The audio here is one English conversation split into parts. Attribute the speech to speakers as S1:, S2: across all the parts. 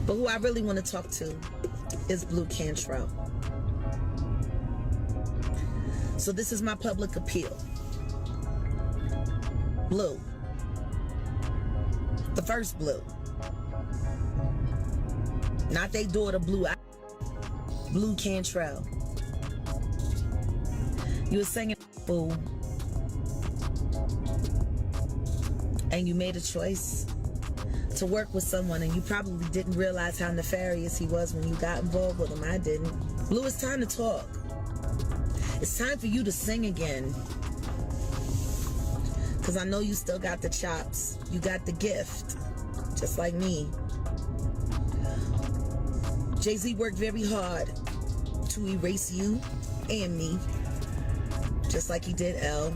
S1: But who I really want to talk to is Blu Cantrell. So this is my public appeal. Blu. The first Blu. Not they daughter Blu. Blu Cantrell. You were singing, fool. And you made a choice to work with someone, and you probably didn't realize how nefarious he was when you got involved with him. I didn't. Blu, it's time to talk. It's time for you to sing again. Because I know you still got the chops. You got the gift. Just like me. Jay-Z worked very hard to erase you and me. Just like he did L.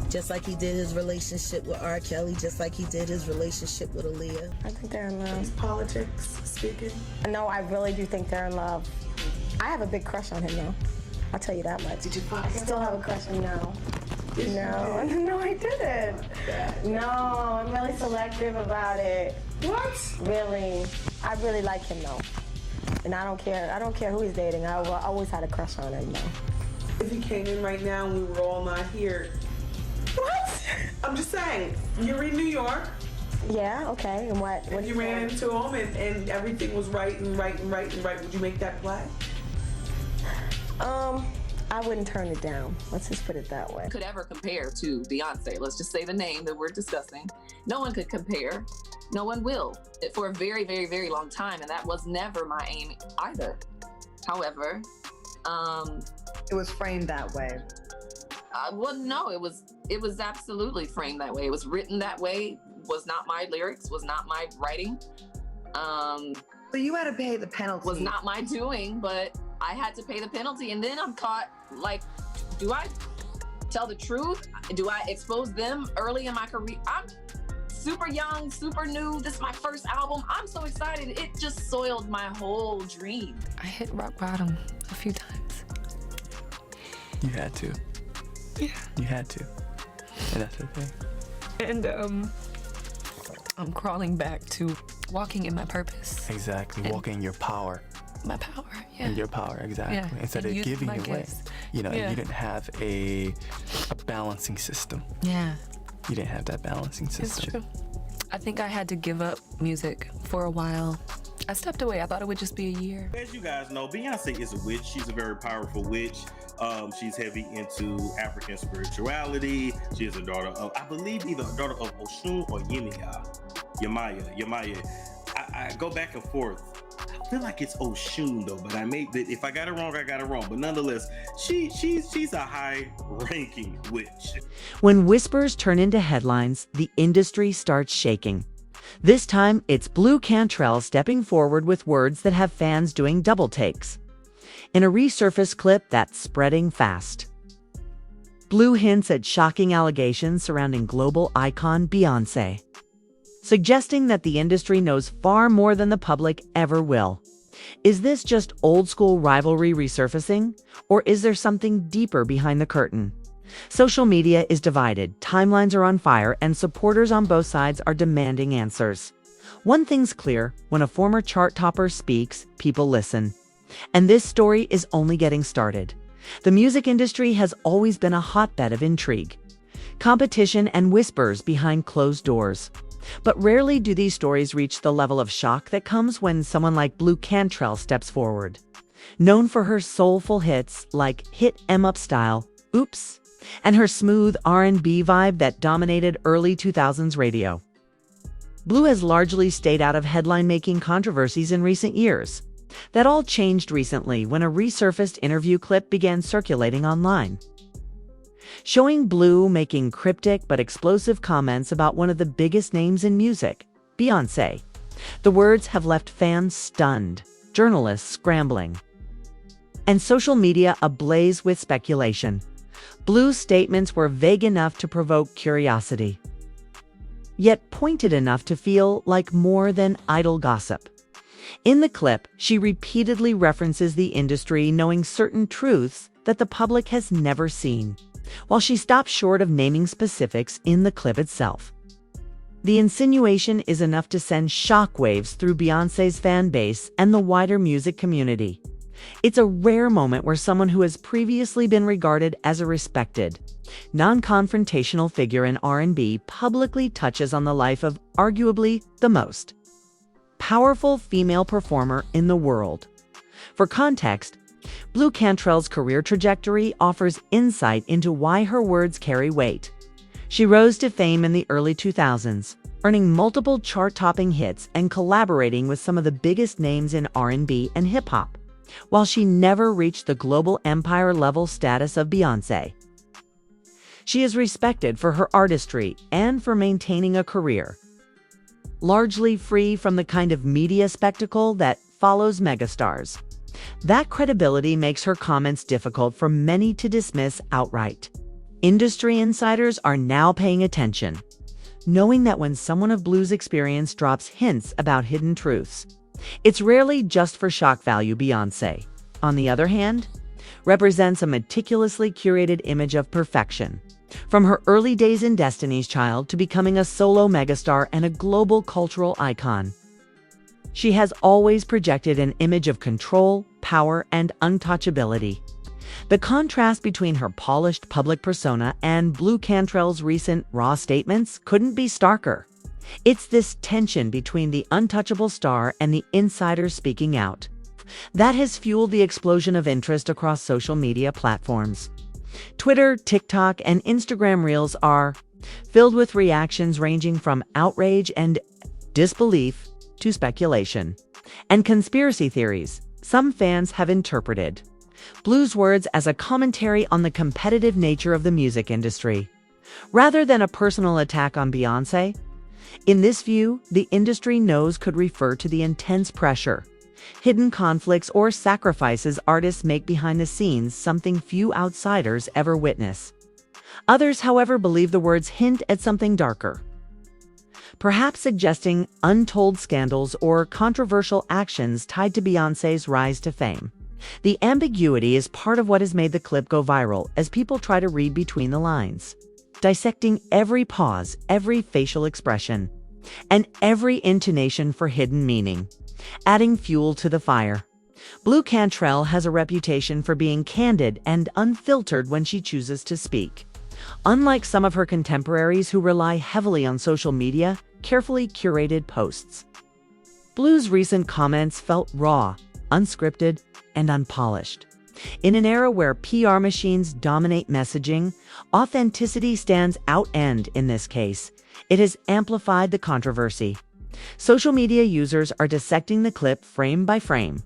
S1: Just like he did his relationship with R. Kelly. Just like he did his relationship with Aaliyah.
S2: I think they're in love.
S3: Is politics speaking?
S2: No, I really do think they're in love. I have a big crush on him though. I'll tell you that much.
S3: Did you fuck
S2: I
S3: him?
S2: still have a crush on him now. No, no, I didn't.
S3: Yeah.
S2: No, I'm really selective about it.
S3: What?
S2: Really, I really like him though, and I don't care who he's dating. I always had a crush on him though.
S3: If he came in right now and we were all not here,
S2: What?
S3: I'm just saying, you're in New York.
S2: Yeah. Okay. And what?
S3: If you ran into him and everything was right, would you make that play?
S2: I wouldn't turn it down. Let's just put it that way.
S4: Could ever compare to Beyonce. Let's just say the name that we're discussing. No one could compare. No one will for a very, very, very long time, and that was never my aim either. However,
S5: it was framed that way.
S4: well, no, it was absolutely framed that way. It was written that way. Was not my lyrics. Was not my writing.
S5: So you had to pay the penalty.
S4: Was not my doing, but I had to pay the penalty. And then I'm caught, like, do I tell the truth? Do I expose them early in my career? I'm super young, super new. This is my first album. I'm so excited. It just soiled my whole dream.
S6: I hit rock bottom a few times.
S7: You had to.
S6: Yeah.
S7: You had to. And that's okay.
S6: And I'm crawling back to walking in my purpose.
S7: Exactly.
S6: And
S7: walking in your power.
S6: My power, yeah.
S7: And your power, exactly.
S6: Yeah.
S7: Instead
S6: And
S7: of
S6: using
S7: giving
S6: my
S7: it away.
S6: gifts.
S7: You know,
S6: Yeah.
S7: you didn't have a balancing system.
S6: Yeah.
S7: You didn't have that balancing system.
S6: It's true. I think I had to give up music for a while. I stepped away. I thought it would just be a year.
S8: As you guys know, Beyonce is a witch. She's a very powerful witch. She's heavy into African spirituality. She is a daughter of, I believe, either a daughter of Oshun or Yemaya. I go back and forth. I feel like it's Oshun though, but if I got it wrong, I got it wrong. But nonetheless, she's a high-ranking witch.
S9: When whispers turn into headlines, the industry starts shaking. This time, it's Blu Cantrell stepping forward with words that have fans doing double takes. In a resurfaced clip that's spreading fast, Blu hints at shocking allegations surrounding global icon Beyoncé, suggesting that the industry knows far more than the public ever will. Is this just old-school rivalry resurfacing, or is there something deeper behind the curtain? Social media is divided, timelines are on fire, and supporters on both sides are demanding answers. One thing's clear, when a former chart topper speaks, people listen. And this story is only getting started. The music industry has always been a hotbed of intrigue, competition, and whispers behind closed doors. But rarely do these stories reach the level of shock that comes when someone like Blu Cantrell steps forward. Known for her soulful hits like Hit 'Em Up Style, Oops, and her smooth R&B vibe that dominated early 2000s radio, Blu has largely stayed out of headline-making controversies in recent years. That all changed recently when a resurfaced interview clip began circulating online, showing Blu making cryptic but explosive comments about one of the biggest names in music, Beyoncé. The words have left fans stunned, journalists scrambling, and social media ablaze with speculation. Blu's statements were vague enough to provoke curiosity, yet pointed enough to feel like more than idle gossip. In the clip, she repeatedly references the industry knowing certain truths that the public has never seen, while she stops short of naming specifics in the clip itself. The insinuation is enough to send shockwaves through Beyoncé's fan base and the wider music community. It's a rare moment where someone who has previously been regarded as a respected, non-confrontational figure in R&B publicly touches on the life of arguably the most powerful female performer in the world. For context, Blu Cantrell's career trajectory offers insight into why her words carry weight. She rose to fame in the early 2000s, earning multiple chart-topping hits and collaborating with some of the biggest names in R&B and hip-hop, while she never reached the global empire-level status of Beyoncé. She is respected for her artistry and for maintaining a career, largely free from the kind of media spectacle that follows megastars. That credibility makes her comments difficult for many to dismiss outright. Industry insiders are now paying attention, knowing that when someone of Blu's experience drops hints about hidden truths, it's rarely just for shock value. Beyoncé, on the other hand, represents a meticulously curated image of perfection. From her early days in Destiny's Child to becoming a solo megastar and a global cultural icon, she has always projected an image of control, power, and untouchability. The contrast between her polished public persona and Blu Cantrell's recent raw statements couldn't be starker. It's this tension between the untouchable star and the insider speaking out that has fueled the explosion of interest across social media platforms. Twitter, TikTok, and Instagram Reels are filled with reactions ranging from outrage and disbelief to speculation and conspiracy theories. Some fans have interpreted Blu's words as a commentary on the competitive nature of the music industry, rather than a personal attack on Beyoncé. In this view, the industry knows could refer to the intense pressure, hidden conflicts, or sacrifices artists make behind the scenes, something few outsiders ever witness. Others, however, believe the words hint at something darker, perhaps suggesting untold scandals or controversial actions tied to Beyoncé's rise to fame. The ambiguity is part of what has made the clip go viral, as people try to read between the lines, dissecting every pause, every facial expression, and every intonation for hidden meaning, adding fuel to the fire. Blu Cantrell has a reputation for being candid and unfiltered when she chooses to speak. Unlike some of her contemporaries who rely heavily on social media, carefully curated posts, Blu's recent comments felt raw, unscripted, and unpolished. In an era where PR machines dominate messaging, authenticity stands out, and in this case, it has amplified the controversy. Social media users are dissecting the clip frame by frame,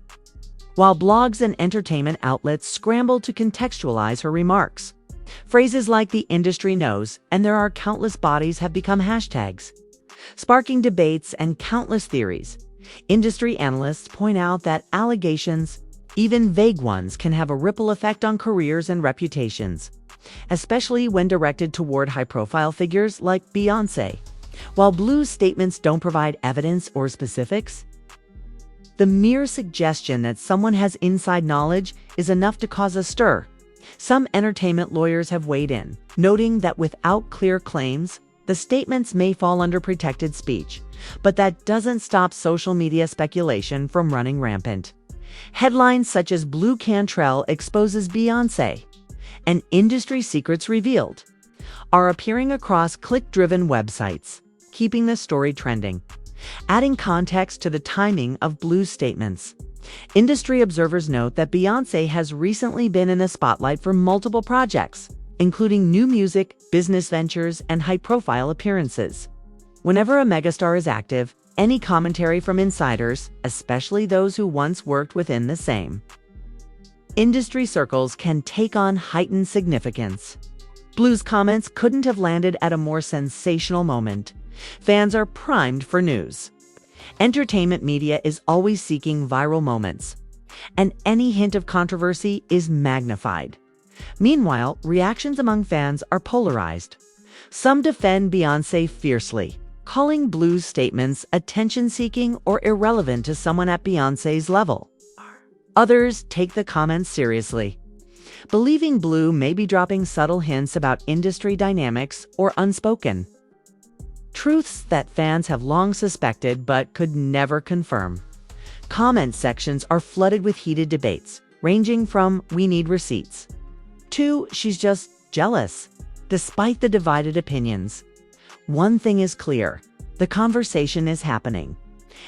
S9: while blogs and entertainment outlets scramble to contextualize her remarks. Phrases like "the industry knows" and "there are countless bodies" have become hashtags, sparking debates and countless theories. Industry analysts point out that allegations, even vague ones, can have a ripple effect on careers and reputations, especially when directed toward high-profile figures like Beyoncé. While Blu's statements don't provide evidence or specifics, the mere suggestion that someone has inside knowledge is enough to cause a stir. Some entertainment lawyers have weighed in, noting that without clear claims, the statements may fall under protected speech, but that doesn't stop social media speculation from running rampant. Headlines such as "Blu Cantrell exposes Beyoncé" and "Industry secrets revealed" are appearing across click-driven websites, keeping the story trending. Adding context to the timing of Blu's statements, industry observers note that Beyoncé has recently been in the spotlight for multiple projects, including new music, business ventures, and high-profile appearances. Whenever a megastar is active, any commentary from insiders, especially those who once worked within the same industry circles, can take on heightened significance. Blu's comments couldn't have landed at a more sensational moment. Fans are primed for news. Entertainment media is always seeking viral moments, and any hint of controversy is magnified. Meanwhile, reactions among fans are polarized. Some defend Beyoncé fiercely, calling Blu's statements attention-seeking or irrelevant to someone at Beyoncé's level. Others take the comments seriously, believing Blu may be dropping subtle hints about industry dynamics or unspoken truths that fans have long suspected but could never confirm. Comment sections are flooded with heated debates, ranging from "we need receipts" to "she's just jealous." Despite the divided opinions, one thing is clear: the conversation is happening,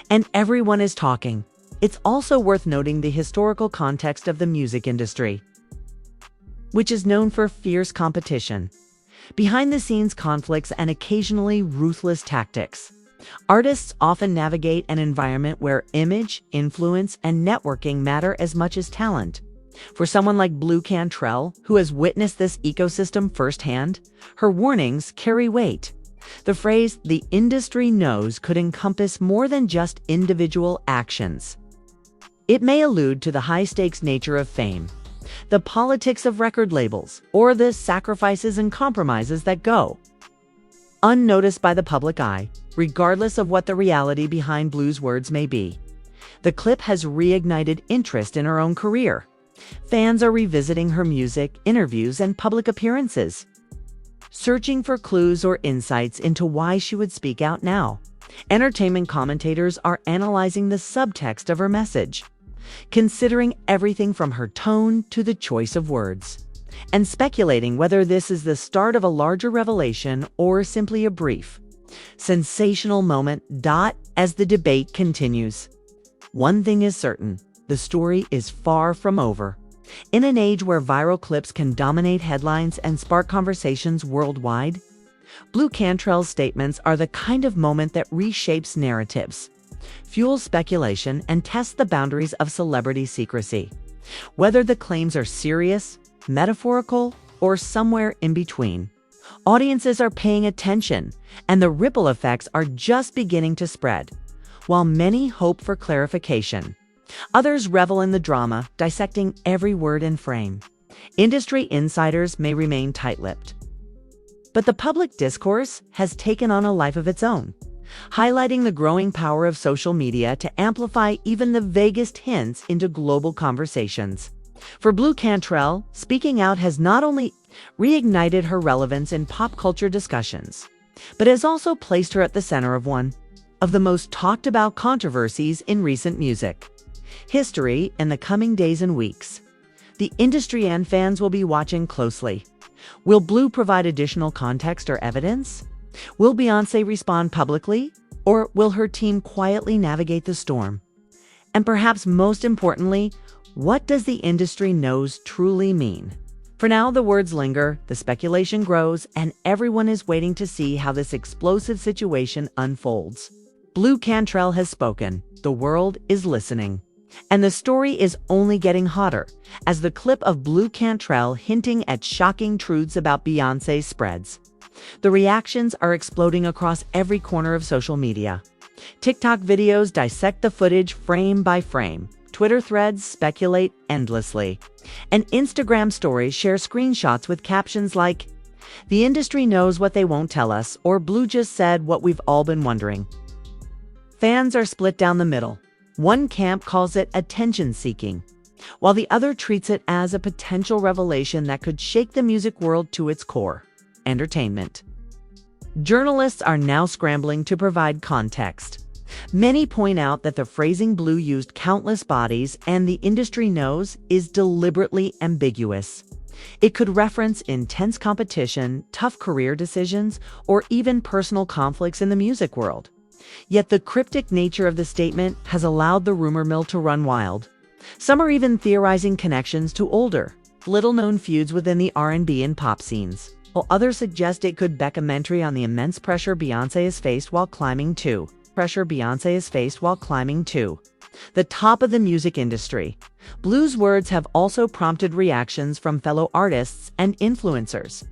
S9: and everyone is talking. It's also worth noting the historical context of the music industry, which is known for fierce competition, behind-the-scenes conflicts, and occasionally ruthless tactics. Artists often navigate an environment where image, influence, and networking matter as much as talent. For someone like Blu Cantrell, who has witnessed this ecosystem firsthand, her warnings carry weight. The phrase "the industry knows" could encompass more than just individual actions. It may allude to the high-stakes nature of fame, the politics of record labels, or the sacrifices and compromises that go unnoticed by the public eye, regardless of what the reality behind Blu's words may be. The clip has reignited interest in her own career. Fans are revisiting her music, interviews, and public appearances, searching for clues or insights into why she would speak out now. Entertainment commentators are analyzing the subtext of her message, considering everything from her tone to the choice of words, and speculating whether this is the start of a larger revelation or simply a brief, sensational moment. As the debate continues, one thing is certain: the story is far from over. In an age where viral clips can dominate headlines and spark conversations worldwide, Blu Cantrell's statements are the kind of moment that reshapes narratives, fuels speculation, and tests the boundaries of celebrity secrecy. Whether the claims are serious, metaphorical, or somewhere in between, audiences are paying attention, and the ripple effects are just beginning to spread. While many hope for clarification, others revel in the drama, dissecting every word and frame. Industry insiders may remain tight-lipped, but the public discourse has taken on a life of its own, highlighting the growing power of social media to amplify even the vaguest hints into global conversations. For Blu Cantrell, speaking out has not only reignited her relevance in pop culture discussions, but has also placed her at the center of one of the most talked about controversies in recent music history. In the coming days and weeks, the industry and fans will be watching closely. Will Blu provide additional context or evidence? Will Beyoncé respond publicly? Or will her team quietly navigate the storm? And perhaps most importantly, what does "the industry knows" truly mean? For now, the words linger, the speculation grows, and everyone is waiting to see how this explosive situation unfolds. Blu Cantrell has spoken. The world is listening. And the story is only getting hotter as the clip of Blu Cantrell hinting at shocking truths about Beyoncé spreads. The reactions are exploding across every corner of social media. TikTok videos dissect the footage frame by frame. Twitter threads speculate endlessly. And Instagram stories share screenshots with captions like, "The industry knows what they won't tell us," or "Blu just said what we've all been wondering." Fans are split down the middle. One camp calls it attention-seeking, while the other treats it as a potential revelation that could shake the music world to its core: entertainment. Journalists are now scrambling to provide context. Many point out that the phrasing Blu used, "countless bodies" and "the industry knows," is deliberately ambiguous. It could reference intense competition, tough career decisions, or even personal conflicts in the music world. Yet the cryptic nature of the statement has allowed the rumor mill to run wild. Some are even theorizing connections to older, little-known feuds within the R&B and pop scenes, while others suggest it could be a commentary on the immense pressure Beyoncé has faced while climbing to the top of the music industry. Blu's words have also prompted reactions from fellow artists and influencers.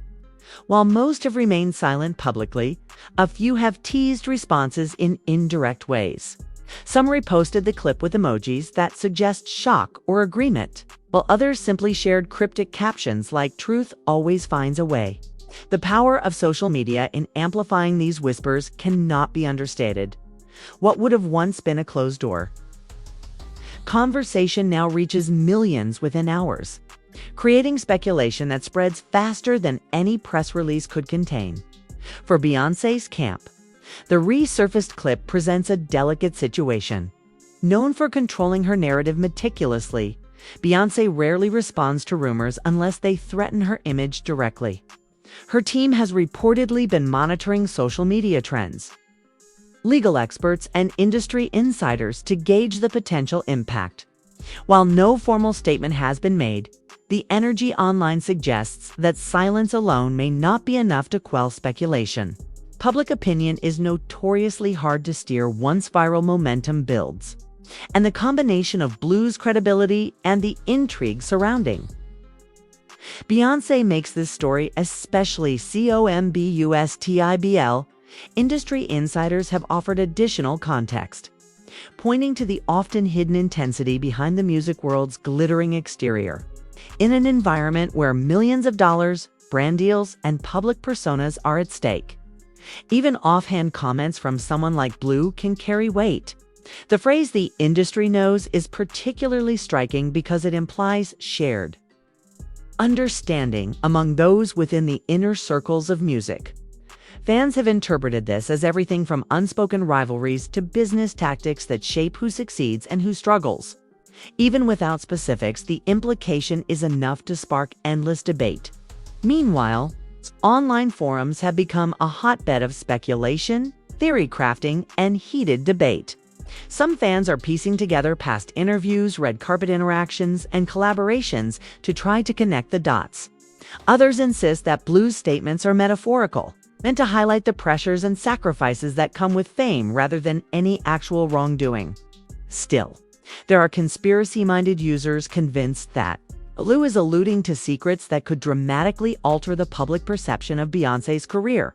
S9: While most have remained silent publicly, a few have teased responses in indirect ways. Some reposted the clip with emojis that suggest shock or agreement, while others simply shared cryptic captions like "truth always finds a way." The power of social media in amplifying these whispers cannot be understated. What would have once been a closed door conversation now reaches millions within hours, creating speculation that spreads faster than any press release could contain. For Beyoncé's camp, The resurfaced clip presents a delicate situation. Known for controlling her narrative meticulously, Beyoncé rarely responds to rumors unless they threaten her image directly. Her team has reportedly been monitoring social media trends, legal experts, and industry insiders to gauge the potential impact. While no formal statement has been made, the energy online suggests that silence alone may not be enough to quell speculation. Public opinion is notoriously hard to steer once viral momentum builds, and the combination of Blu's credibility and the intrigue surrounding Beyoncé makes this story especially combustibl. Industry insiders have offered additional context, pointing to the often hidden intensity behind the music world's glittering exterior. In an environment where millions of dollars, brand deals, and public personas are at stake, even offhand comments from someone like Blu can carry weight. The phrase "the industry knows" is particularly striking because it implies shared understanding among those within the inner circles of music. Fans have interpreted this as everything from unspoken rivalries to business tactics that shape who succeeds and who struggles. Even without specifics, the implication is enough to spark endless debate. Meanwhile, online forums have become a hotbed of speculation, theory crafting, and heated debate. Some fans are piecing together past interviews, red carpet interactions, and collaborations to try to connect the dots. Others insist that Blu's statements are metaphorical, meant to highlight the pressures and sacrifices that come with fame rather than any actual wrongdoing. Still, there are conspiracy-minded users convinced that Blu is alluding to secrets that could dramatically alter the public perception of Beyoncé's career.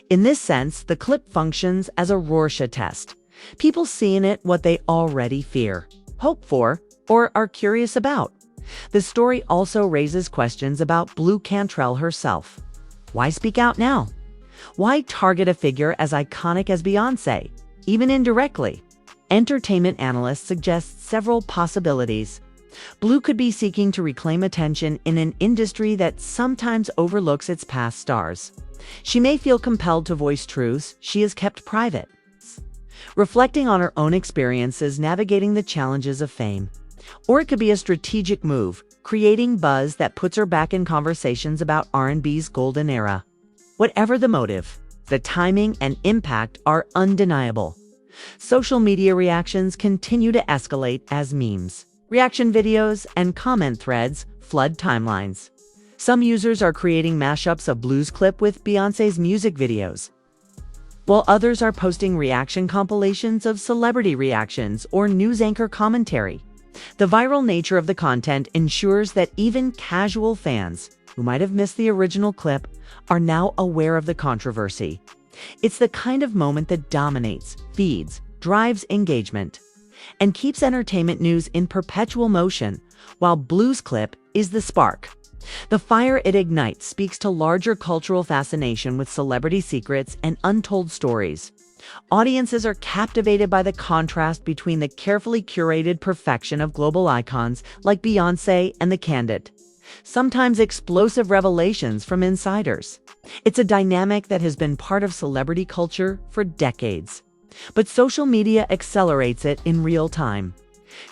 S9: In this sense, the clip functions as a Rorschach test. People see in it what they already fear, hope for, or are curious about. The story also raises questions about Blu Cantrell herself. Why speak out now? Why target a figure as iconic as Beyoncé, even indirectly? Entertainment analysts suggest several possibilities. Blu could be seeking to reclaim attention in an industry that sometimes overlooks its past stars. She may feel compelled to voice truths she has kept private, reflecting on her own experiences navigating the challenges of fame. Or it could be a strategic move, creating buzz that puts her back in conversations about R&B's golden era. Whatever the motive, the timing and impact are undeniable. Social media reactions continue to escalate as memes, reaction videos, and comment threads flood timelines. Some users are creating mashups of Blu's clip with Beyoncé's music videos, while others are posting reaction compilations of celebrity reactions or news anchor commentary. The viral nature of the content ensures that even casual fans, who might have missed the original clip, are now aware of the controversy. It's the kind of moment that dominates, feeds, drives engagement, and keeps entertainment news in perpetual motion, while Blu's clip is the spark. The fire it ignites speaks to larger cultural fascination with celebrity secrets and untold stories. Audiences are captivated by the contrast between the carefully curated perfection of global icons like Beyoncé and the candid, sometimes explosive revelations from insiders. It's a dynamic that has been part of celebrity culture for decades, but social media accelerates it in real time,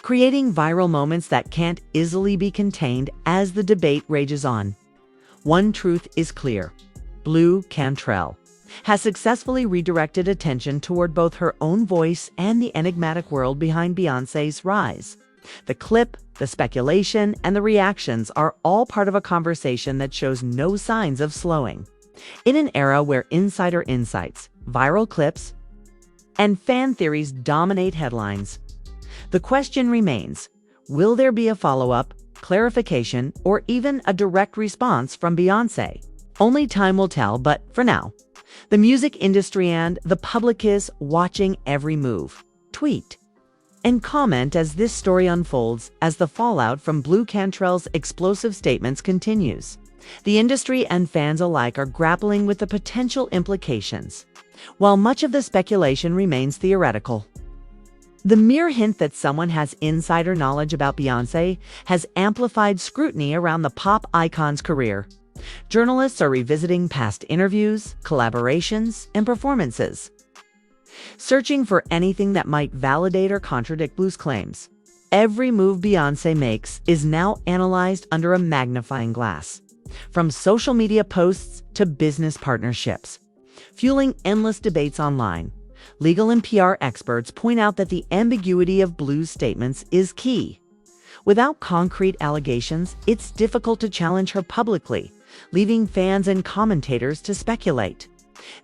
S9: creating viral moments that can't easily be contained as the debate rages on. One truth is clear: Blu Cantrell has successfully redirected attention toward both her own voice and the enigmatic world behind Beyoncé's rise. The clip, the speculation, and the reactions are all part of a conversation that shows no signs of slowing. In an era where insider insights, viral clips, and fan theories dominate headlines, the question remains: will there be a follow-up, clarification, or even a direct response from Beyoncé? Only time will tell, but for now, the music industry and the public is watching every move. Tweet and comment as this story unfolds, as the fallout from Blu Cantrell's explosive statements continues. The industry and fans alike are grappling with the potential implications, while much of the speculation remains theoretical. The mere hint that someone has insider knowledge about Beyoncé has amplified scrutiny around the pop icon's career. Journalists are revisiting past interviews, collaborations, and performances, searching for anything that might validate or contradict Blu's claims. Every move Beyoncé makes is now analyzed under a magnifying glass, from social media posts to business partnerships, fueling endless debates online. Legal and PR experts point out that the ambiguity of Blu's statements is key. Without concrete allegations, it's difficult to challenge her publicly, leaving fans and commentators to speculate.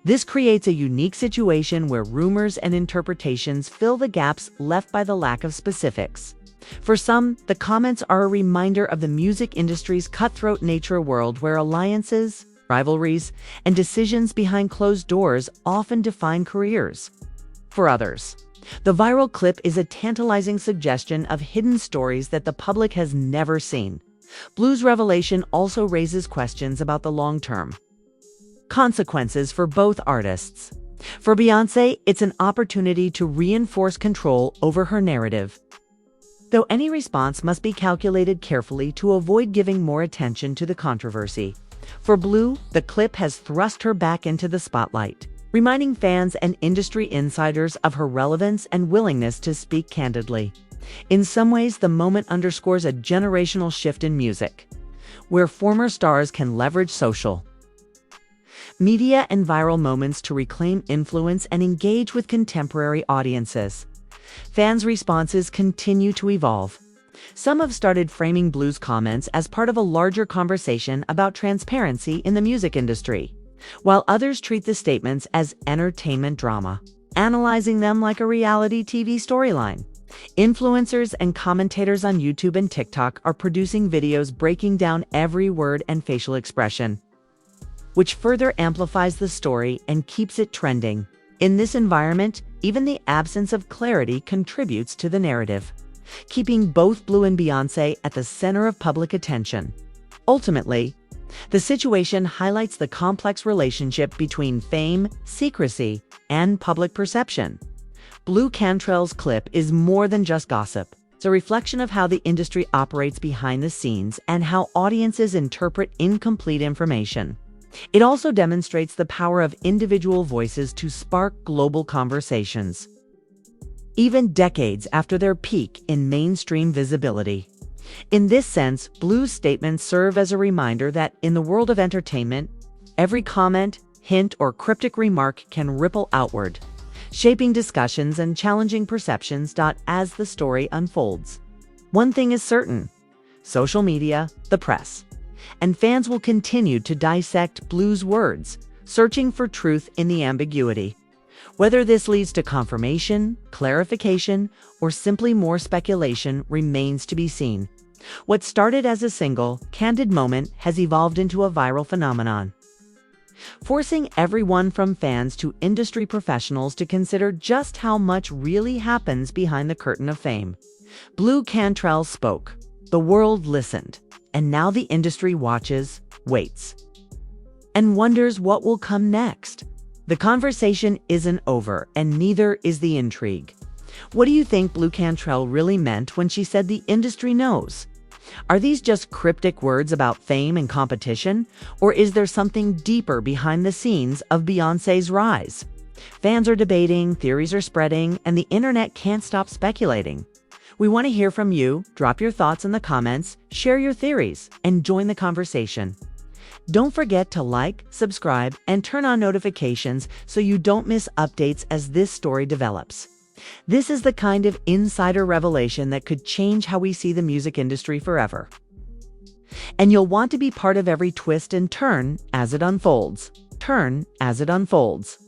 S9: This creates a unique situation where rumors and interpretations fill the gaps left by the lack of specifics. For some, the comments are a reminder of the music industry's cutthroat nature, world where alliances, rivalries, and decisions behind closed doors often define careers. For others, the viral clip is a tantalizing suggestion of hidden stories that the public has never seen. Blu's revelation also raises questions about the long-term consequences for both artists. For Beyoncé, it's an opportunity to reinforce control over her narrative, though any response must be calculated carefully to avoid giving more attention to the controversy. For Blu, the clip has thrust her back into the spotlight, reminding fans and industry insiders of her relevance and willingness to speak candidly. In some ways, the moment underscores a generational shift in music, where former stars can leverage social media and viral moments to reclaim influence and engage with contemporary audiences. Fans' responses continue to evolve. Some have started framing Blu's comments as part of a larger conversation about transparency in the music industry, while others treat the statements as entertainment drama, analyzing them like a reality TV storyline. Influencers and commentators on YouTube and TikTok are producing videos breaking down every word and facial expression, which further amplifies the story and keeps it trending. In this environment, even the absence of clarity contributes to the narrative, keeping both Blu and Beyoncé at the center of public attention. Ultimately, the situation highlights the complex relationship between fame, secrecy, and public perception. Blu Cantrell's clip is more than just gossip. It's a reflection of how the industry operates behind the scenes and how audiences interpret incomplete information. It also demonstrates the power of individual voices to spark global conversations, even decades after their peak in mainstream visibility. In this sense, Blu's statements serve as a reminder that in the world of entertainment, every comment, hint, or cryptic remark can ripple outward, shaping discussions and challenging perceptions as the story unfolds. One thing is certain: social media, the press, and fans will continue to dissect Blu's words, searching for truth in the ambiguity. Whether this leads to confirmation, clarification, or simply more speculation remains to be seen. What started as a single, candid moment has evolved into a viral phenomenon, forcing everyone from fans to industry professionals to consider just how much really happens behind the curtain of fame. Blu Cantrell spoke, the world listened, and now the industry watches, waits, and wonders what will come next. The conversation isn't over, and neither is the intrigue. What do you think Blu Cantrell really meant when she said the industry knows? Are these just cryptic words about fame and competition, or is there something deeper behind the scenes of Beyoncé's rise? Fans are debating, theories are spreading, and the internet can't stop speculating. We want to hear from you. Drop your thoughts in the comments, share your theories, and join the conversation. Don't forget to like, subscribe, and turn on notifications so you don't miss updates as this story develops. This is the kind of insider revelation that could change how we see the music industry forever. And you'll want to be part of every twist and turn as it unfolds. Turn as it unfolds.